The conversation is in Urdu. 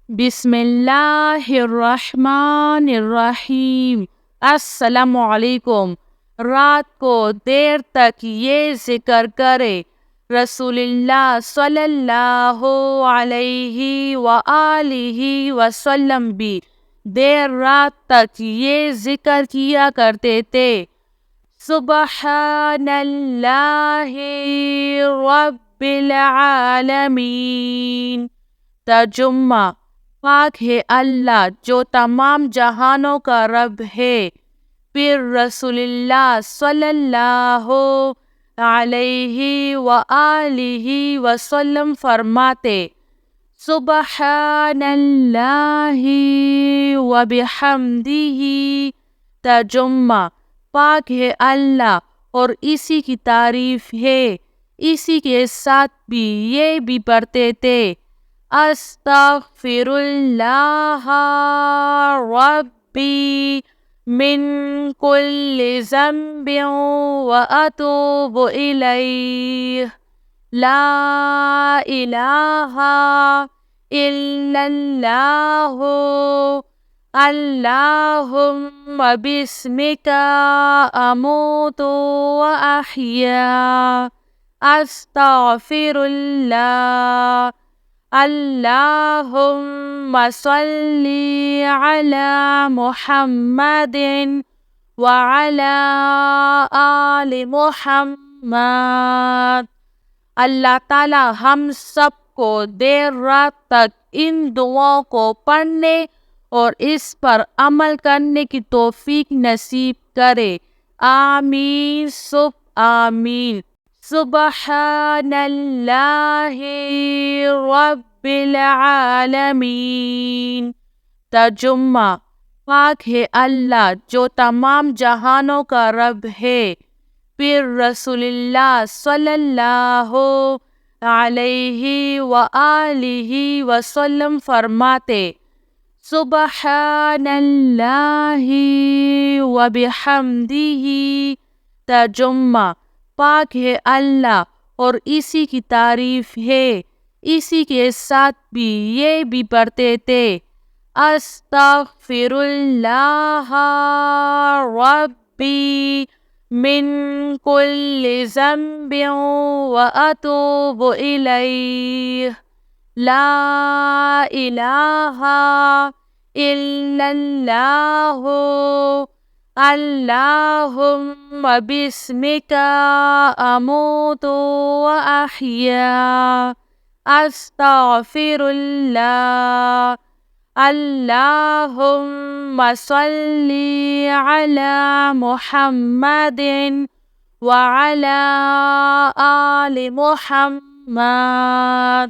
بسم اللہ الرحمن الرحیم۔ السلام علیکم۔ رات کو دیر تک یہ ذکر کرے، رسول اللہ صلی اللہ علیہ وآلہ وسلم بھی دیر رات تک یہ ذکر کیا کرتے تھے۔ سبحان اللہ رب العالمین۔ ترجمہ: پاک ہے اللہ جو تمام جہانوں کا رب ہے۔ پھر رسول اللہ صلی اللہ علیہ وآلہ وسلم فرماتے: سبحان اللہ وبحمدہ۔ ترجمہ: پاک ہے اللہ اور اسی کی تعریف ہے، اسی کے ساتھ بھی یہ بھی پڑھتے تھے: استغفر اللہ ربی من کل ذنب واتوب الیہ، لا الہ الا اللہ، اللہم بسمک اموت واحیا، استغفر اللہ، اللہم صلی علی محمد وعلی آل محمد۔ اللہ تعالی ہم سب کو دیر رات تک ان دعاؤں کو پڑھنے اور اس پر عمل کرنے کی توفیق نصیب کرے۔ آمین سب آمین۔ سبحان اللہ رب العالمین۔ ترجمہ: پاک ہے اللہ جو تمام جہانوں کا رب ہے۔ پھر رسول اللہ صلی اللہ علیہ وآلہ وسلم فرماتے: سبحان اللہ وبحمدہ۔ ترجمہ: پاک ہے اللہ اور اسی کی تعریف ہے، اسی کے ساتھ بھی یہ بھی پڑھتے تھے: استغفر اللہ ربی من کل ذنب واتوب الیہ، لا الہ الا اللہ، اللہم بسمک اموت واحیا، استغفر اللہ، اللہم صلی علی محمد وعلی آل محمد۔